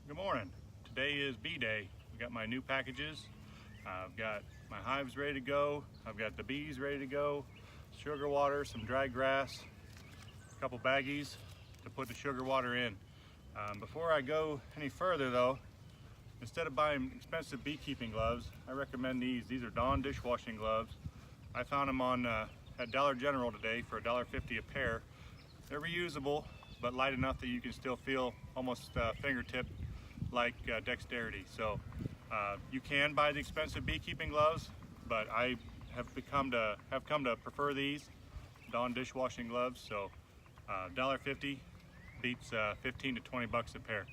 Good morning. Today is bee day. We got my new packages. I've got my hives ready to go. I've got the bees ready to go. Sugar water, some dry grass, a couple baggies to put the sugar water in. Before I go any further though, instead of buying expensive beekeeping gloves, I recommend these. These are Dawn dishwashing gloves. I found them at Dollar General today for $1.50 a pair. They're reusable, but light enough that you can still feel almost fingertip like dexterity. So you can buy the expensive beekeeping gloves, but I have come to prefer these Dawn dishwashing gloves. So $1.50 beats 15 to 20 bucks a pair.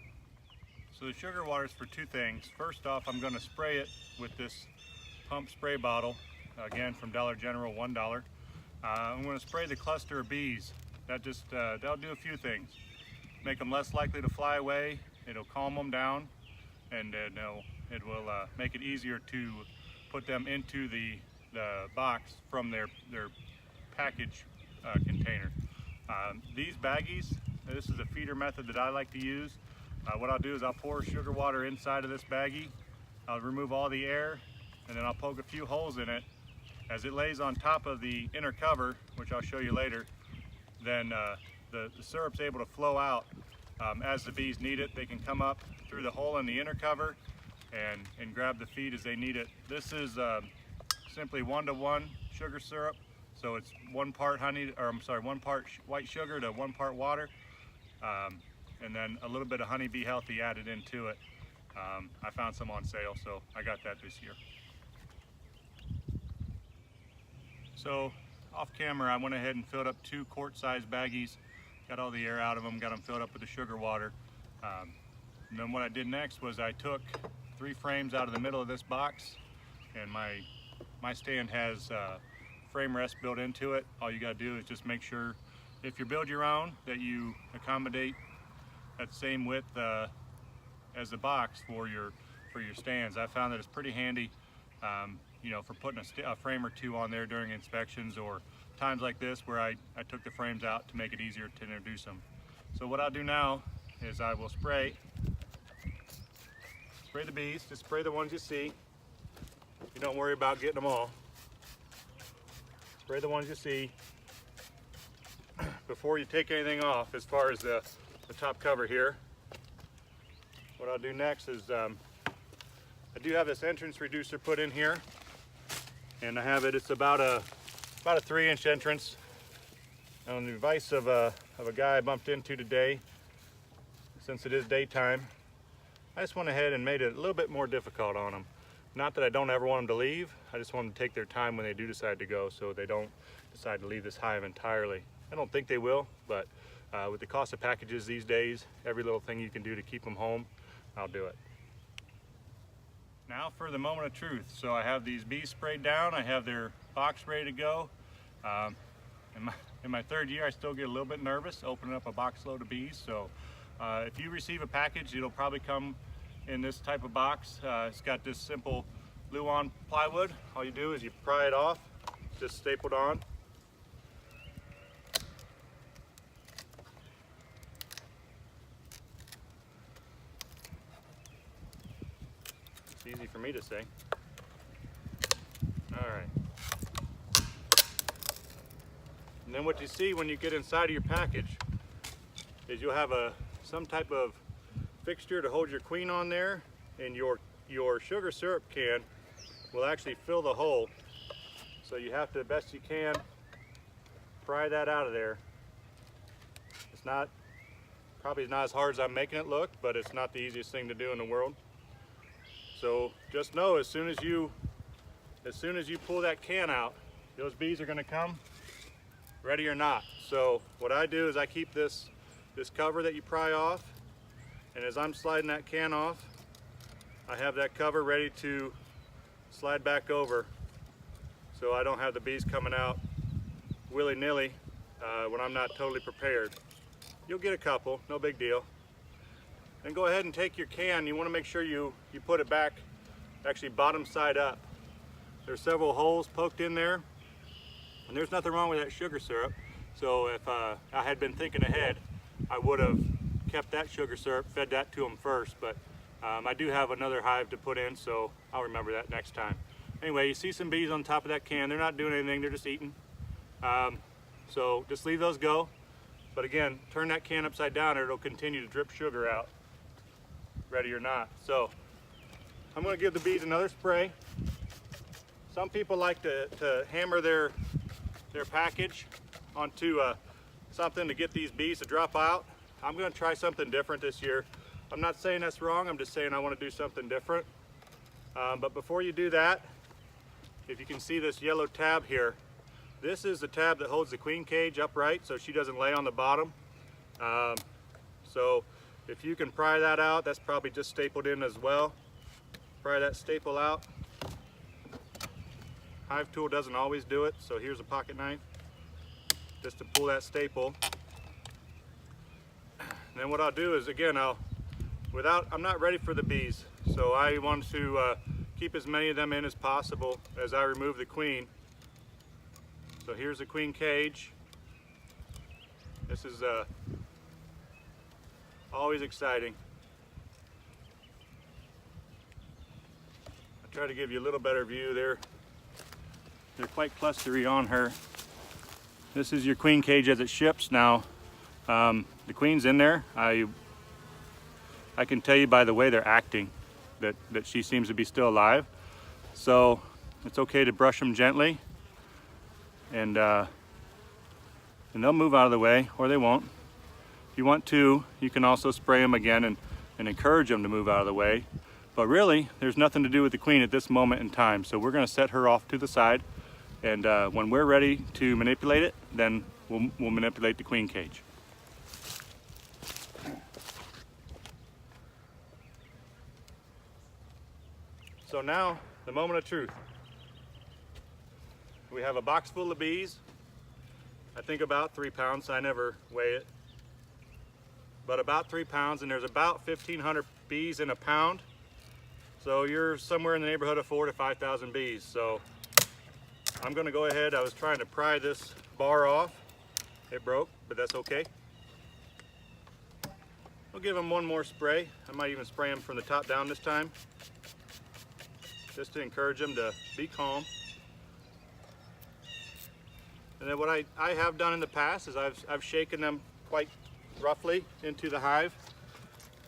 So the sugar water is for two things. First off, I'm going to spray it with this pump spray bottle, again from Dollar General, $1. I'm going to spray the cluster of bees. That'll do a few things. Make them less likely to fly away. It'll calm them down, and it will make it easier to put them into the box from their package container. These baggies, this is a feeder method that I like to use. What I'll do is I'll pour sugar water inside of this baggie. I'll remove all the air, and then I'll poke a few holes in it. As it lays on top of the inner cover, which I'll show you later, then the syrup's able to flow out as the bees need it. They can come up through the hole in the inner cover and grab the feed as they need it. This is simply 1-to-1 sugar syrup, so it's 1 part white sugar to 1 part water, and then a little bit of Honey Bee Healthy added into it. I found some on sale, so I got that this year. So off camera, I went ahead and filled up 2 quart-sized baggies, got all the air out of them, got them filled up with the sugar water. And then what I did next was I took 3 frames out of the middle of this box, and my stand has frame rest built into it. All you got to do is just make sure, if you build your own, that you accommodate that same width as the box for your stands. I found that it's pretty handy, you know, for putting a frame or 2 on there during inspections or times like this where I took the frames out to make it easier to introduce them. So what I'll do now is I will spray the bees. Just spray the ones you see. You don't worry about getting them all. Spray the ones you see before you take anything off as far as the top cover here. What I'll do next is I do have this entrance reducer put in here, and I have it's about a 3-inch entrance on the advice of a guy I bumped into today. Since it is daytime, I just went ahead and made it a little bit more difficult on them. Not that I don't ever want them to leave, I just want them to take their time when they do decide to go, so they don't decide to leave this hive entirely. I don't think they will, but with the cost of packages these days, every little thing you can do to keep them home, I'll do it. Now for the moment of truth. So I have these bees sprayed down, I have their box ready to go. In my 3rd year, I still get a little bit nervous opening up a box load of bees. So if you receive a package, it'll probably come in this type of box. It's got this simple Luan plywood. All you do is you pry it off, just stapled on. It's easy for me to say. All right. And then what you see when you get inside of your package is you'll have some type of fixture to hold your queen on there, and your sugar syrup can will actually fill the hole. So you have to, the best you can, pry that out of there. It's probably not as hard as I'm making it look, but it's not the easiest thing to do in the world. So just know, as soon as you pull that can out, those bees are going to come, ready or not. So what I do is I keep this cover that you pry off, and as I'm sliding that can off, I have that cover ready to slide back over, so I don't have the bees coming out willy-nilly when I'm not totally prepared. You'll get a couple, no big deal. Then go ahead and take your can. You want to make sure you put it back, actually bottom side up. There's several holes poked in there, and there's nothing wrong with that sugar syrup. So if I had been thinking ahead, I would have kept that sugar syrup, fed that to them first, but I do have another hive to put in, so I'll remember that next time. Anyway, you see some bees on top of that can. They're not doing anything, they're just eating. So just leave those go. But again, turn that can upside down or it'll continue to drip sugar out, ready or not. So I'm going to give the bees another spray. Some people like to hammer their package onto something to get these bees to drop out. I'm going to try something different this year. I'm not saying that's wrong, I'm just saying I want to do something different. But before you do that, if you can see this yellow tab here, this is the tab that holds the queen cage upright so she doesn't lay on the bottom. So if you can pry that out, that's probably just stapled in as well. Pry that staple out. Hive tool doesn't always do it, so here's a pocket knife just to pull that staple. And then what I'll do is, again, I'm not ready for the bees, so I want to keep as many of them in as possible as I remove the queen. So here's the queen cage. This is always exciting. I'll try to give you a little better view there. They're quite clustery on her. This is your queen cage as it ships now. The queen's in there. I can tell you by the way they're acting that she seems to be still alive. So it's okay to brush them gently, and they'll move out of the way, or they won't. If you want to, you can also spray them again and encourage them to move out of the way. But really, there's nothing to do with the queen at this moment in time. So we're going to set her off to the side, and when we're ready to manipulate it, then we'll manipulate the queen cage. So now, the moment of truth. We have a box full of bees. I think about 3 pounds, I never weigh it. But about 3 pounds, and there's about 1,500 bees in a pound. So you're somewhere in the neighborhood of 4,000 to 5,000 bees. So I'm gonna go ahead, I was trying to pry this bar off. It broke, but that's okay. We'll give them one more spray. I might even spray them from the top down this time, just to encourage them to be calm. And then what I have done in the past is I've shaken them quite roughly into the hive.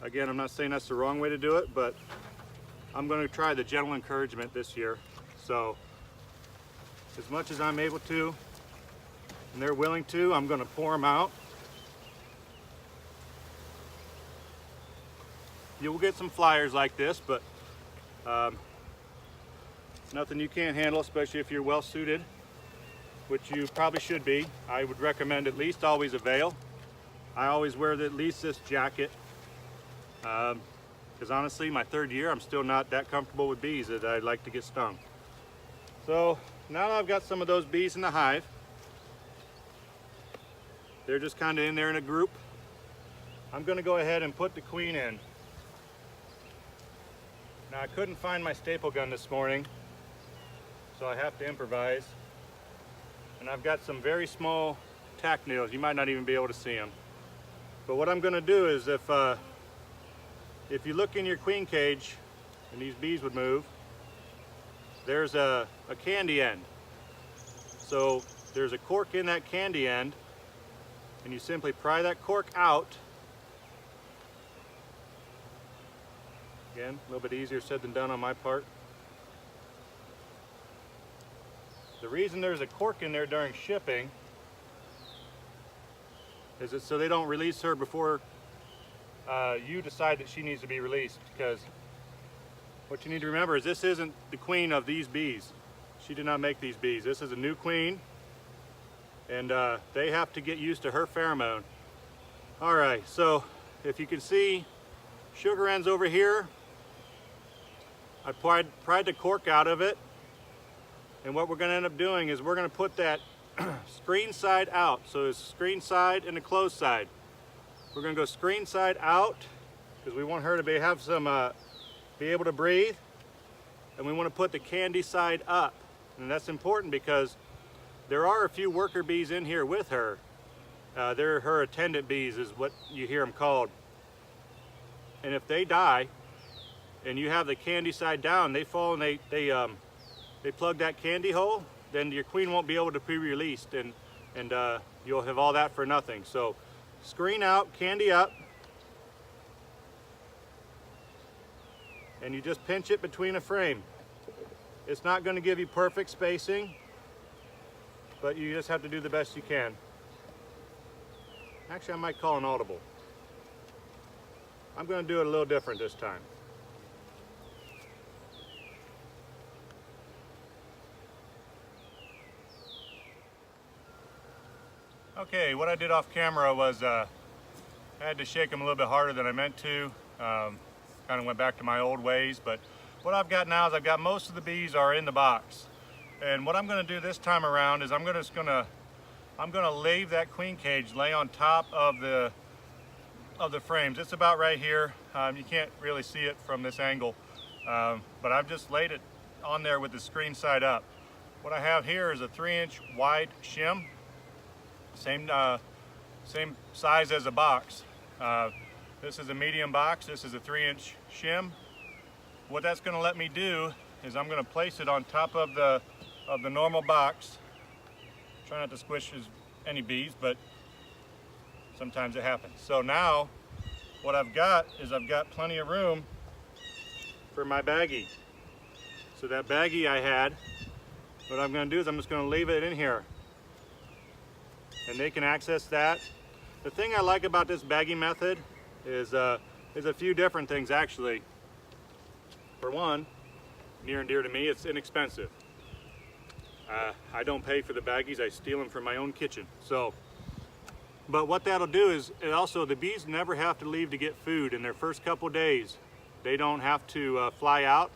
Again, I'm not saying that's the wrong way to do it, but I'm going to try the gentle encouragement this year. So as much as I'm able to, and they're willing to, I'm going to pour them out. You will get some flyers like this, but nothing you can't handle, especially if you're well suited, which you probably should be. I would recommend at least always a veil. I always wear at least this jacket, because honestly, my 3rd year, I'm still not that comfortable with bees that I'd like to get stung. So now that I've got some of those bees in the hive, they're just kind of in there in a group. I'm going to go ahead and put the queen in. Now I couldn't find my staple gun this morning, so I have to improvise. And I've got some very small tack nails. You might not even be able to see them. But what I'm going to do is if you look in your queen cage, and these bees would move, there's a candy end. So there's a cork in that candy end, and you simply pry that cork out. Again, a little bit easier said than done on my part. The reason there's a cork in there during shipping is it so they don't release her before you decide that she needs to be released, because what you need to remember is this isn't the queen of these bees. She did not make these bees. This is a new queen, and they have to get used to her pheromone. All right, so if you can see, sugar ends over here. I pried the cork out of it, and what we're going to end up doing is we're going to put that screen side out. So it's screen side and the closed side. We're going to go screen side out because we want her to be able to breathe, and we want to put the candy side up. And that's important because there are a few worker bees in here with her. They're her attendant bees is what you hear them called. and if they die and you have the candy side down, they fall and they plug that candy hole, then your queen won't be able to be released, and you'll have all that for nothing. So screen out, candy up, and you just pinch it between a frame. It's not going to give you perfect spacing, but you just have to do the best you can. Actually, I might call an audible. I'm going to do it a little different this time. Okay, what I did off camera was I had to shake them a little bit harder than I meant to. Kind of went back to my old ways, but what I've got now is I've got most of the bees are in the box. And what I'm going to do this time around is I'm going to leave that queen cage lay on top of the frames. It's about right here. You can't really see it from this angle, but I've just laid it on there with the screen side up. What I have here is a 3-inch wide shim, same size as a box. This is a medium box. This is a 3-inch shim. What that's going to let me do is I'm going to place it on top of the normal box. Try not to squish any bees, but sometimes it happens. So now what I've got is I've got plenty of room for my baggie. So that baggie I had, what I'm going to do is I'm just going to leave it in here, and they can access that. The thing I like about this baggie method is a few different things actually. For one, near and dear to me, it's inexpensive. I don't pay for the baggies, I steal them from my own kitchen. But what that'll do is, the bees never have to leave to get food in their first couple days. They don't have to fly out.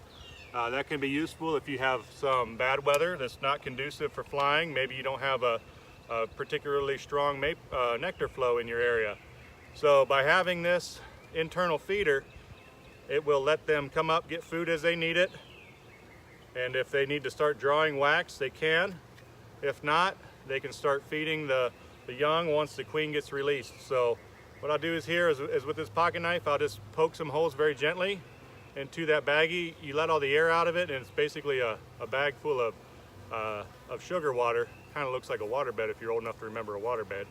That can be useful if you have some bad weather that's not conducive for flying. Maybe you don't have a particularly strong nectar flow in your area. So by having this internal feeder, it will let them come up, get food as they need it. And if they need to start drawing wax, they can. If not, they can start feeding the young once the queen gets released. So what I'll do is with this pocket knife, I'll just poke some holes very gently into that baggie. You let all the air out of it, and it's basically a bag full of sugar water. Kind of looks like a waterbed if you're old enough to remember a waterbed.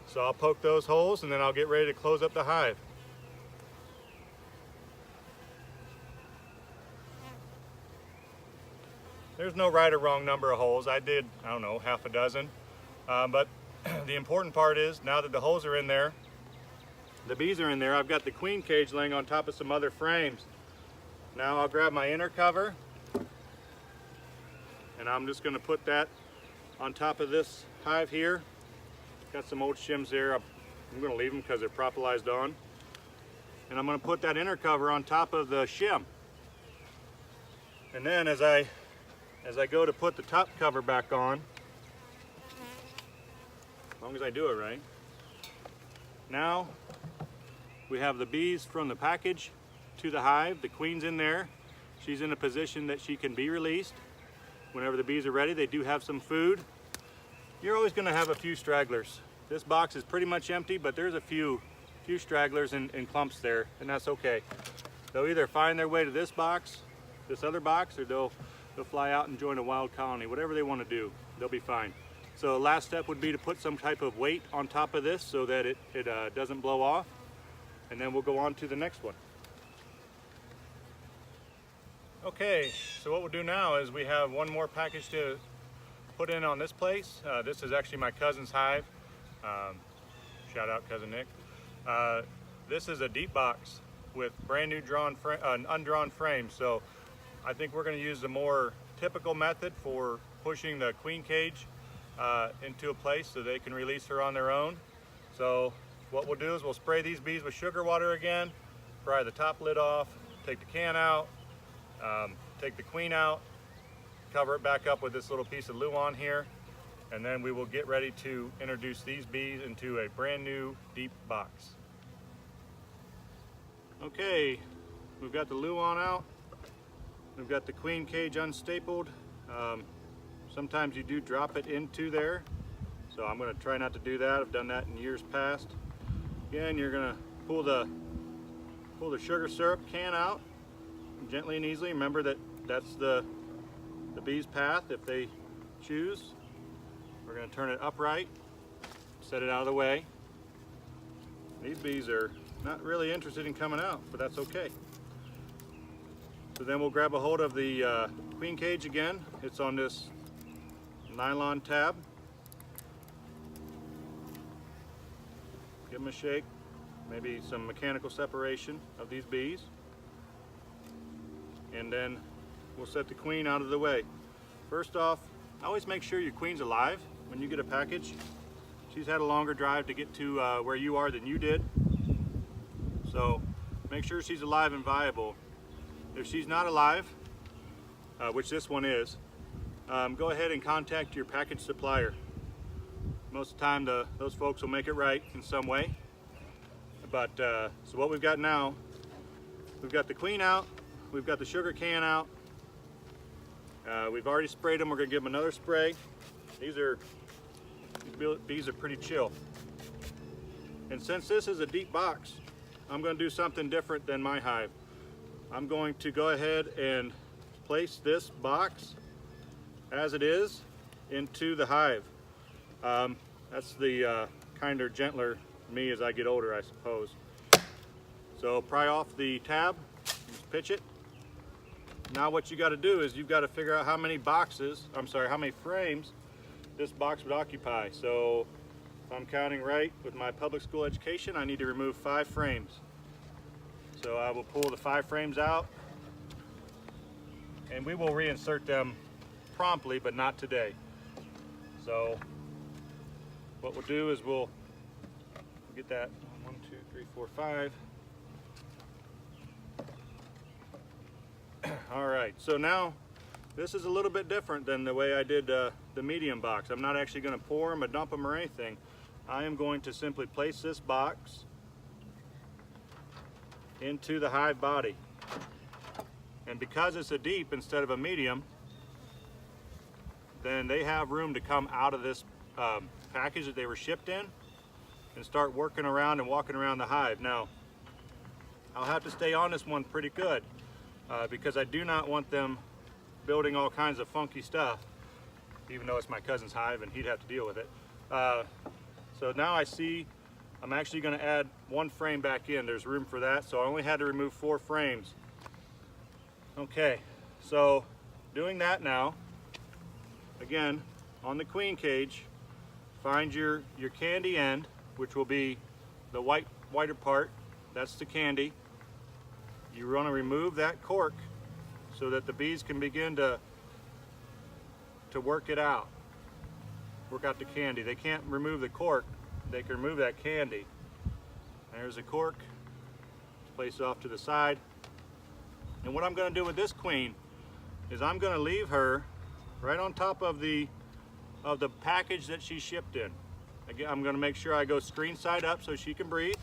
So I'll poke those holes, and then I'll get ready to close up the hive. There's no right or wrong number of holes. I did, I don't know, half a dozen. But the important part is, now that the holes are in there, the bees are in there, I've got the queen cage laying on top of some other frames. Now I'll grab my inner cover, and I'm just going to put that on top of this hive here. Got some old shims there. I'm going to leave them because they're propolized on. And I'm going to put that inner cover on top of the shim. And then as I go to put the top cover back on, as long as I do it right, now we have the bees from the package to the hive. The queen's in there. She's in a position that she can be released. Whenever the bees are ready, they do have some food. You're always going to have a few stragglers. This box is pretty much empty, but there's a few stragglers in clumps there, and that's okay. They'll either find their way to this box, this other box, or they'll fly out and join a wild colony. Whatever they want to do, they'll be fine. So the last step would be to put some type of weight on top of this so that it doesn't blow off, and then we'll go on to the next one. Okay, so what we'll do now is we have one more package to put in on this place. This is actually my cousin's hive. Shout out Cousin Nick. This is a deep box with brand new undrawn frames. So I think we're going to use the more typical method for pushing the queen cage into a place so they can release her on their own. So what we'll do is we'll spray these bees with sugar water again, pry the top lid off, take the can out, take the queen out, cover it back up with this little piece of luan here, and then we will get ready to introduce these bees into a brand new deep box. Okay, we've got the luan out. We've got the queen cage unstapled. Sometimes you do drop it into there, so I'm going to try not to do that. I've done that in years past. Again, you're going to pull the Pull the sugar syrup can out gently and easily. Remember that that's the bee's path if they choose. We're going to turn it upright, set it out of the way. These bees are not really interested in coming out, but that's okay. So then we'll grab a hold of the queen cage again. It's on this nylon tab. Give them a shake, maybe some mechanical separation of these bees. And then we'll set the queen out of the way. First off, always make sure your queen's alive when you get a package. She's had a longer drive to get to where you are than you did. So make sure she's alive and viable. If she's not alive, which this one is, go ahead and contact your package supplier. Most of the time those folks will make it right in some way. But so what we've got now, we've got the queen out, we've got the sugar can out. We've already sprayed them. We're going to give them another spray. These bees are pretty chill. And since this is a deep box, I'm going to do something different than my hive. I'm going to go ahead and place this box as it is into the hive. That's the kinder, gentler me as I get older, I suppose. So pry off the tab, just pitch it. Now what you got to do is you've got to figure out how many frames this box would occupy. So if I'm counting right with my public school education, I need to remove 5 frames. So I will pull the 5 frames out, and we will reinsert them promptly, but not today. So what we'll do is we'll get that 1, 2, 3, 4, 5. All right, so now this is a little bit different than the way I did the medium box. I'm not actually going to pour them or dump them or anything. I am going to simply place this box into the hive body. And because it's a deep instead of a medium, then they have room to come out of this package that they were shipped in and start working around and walking around the hive. Now, I'll have to stay on this one pretty good because I do not want them building all kinds of funky stuff, even though it's my cousin's hive and he'd have to deal with it. So now I see I'm actually going to add 1 frame back in. There's room for that, so I only had to remove 4 frames. Okay, so doing that now, again, on the queen cage, find your candy end, which will be the whiter part. That's the candy. You want to remove that cork so that the bees can begin to work it out. Work out the candy. They can't remove the cork, they can remove that candy. There's the cork. Place it off to the side. And what I'm going to do with this queen is I'm going to leave her right on top of the package that she shipped in. Again, I'm going to make sure I go screen side up so she can breathe.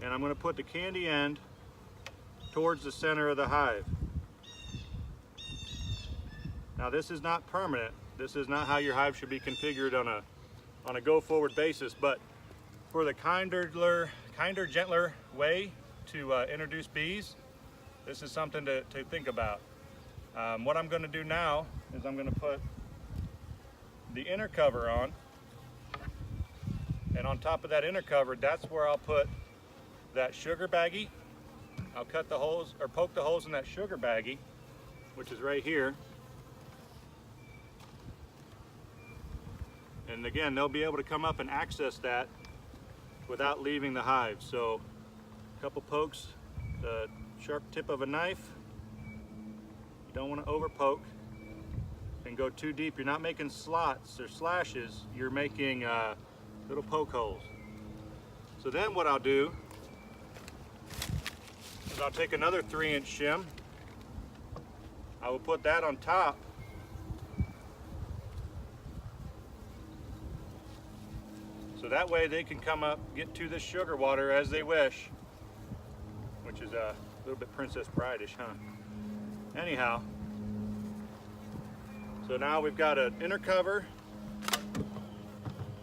And I'm going to put the candy end towards the center of the hive. Now this is not permanent. This is not how your hive should be configured on a go-forward basis, but for the kinder, gentler way to introduce bees, this is something to think about. What I'm going to do now is I'm going to put the inner cover on, and on top of that inner cover, that's where I'll put that sugar baggie. I'll cut the holes or poke the holes in that sugar baggie, which is right here. And again, they'll be able to come up and access that without leaving the hive. So a couple pokes, the sharp tip of a knife. You don't want to over poke and go too deep. You're not making slots or slashes, you're making little poke holes. So then what I'll do is I'll take another 3-inch shim. I will put that on top. So that way they can come up, get to the sugar water as they wish, which is a little bit Princess Bride-ish, huh? Anyhow, so now we've got an inner cover.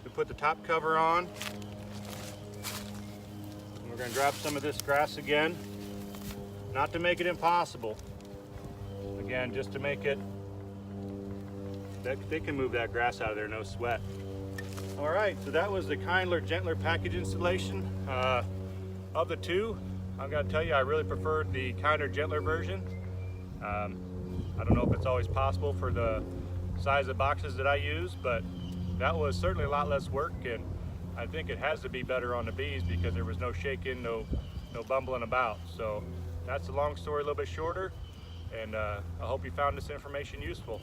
We put the top cover on. We're going to grab some of this grass again, not to make it impossible. Again, just to make it, they can move that grass out of there, no sweat. All right, so that was the kinder, gentler package installation. Of the two, I'm going to tell you I really preferred the kinder, gentler version. I don't know if it's always possible for the size of boxes that I use, but that was certainly a lot less work, and I think it has to be better on the bees because there was no shaking, no bumbling about. So that's the long story, a little bit shorter, and I hope you found this information useful.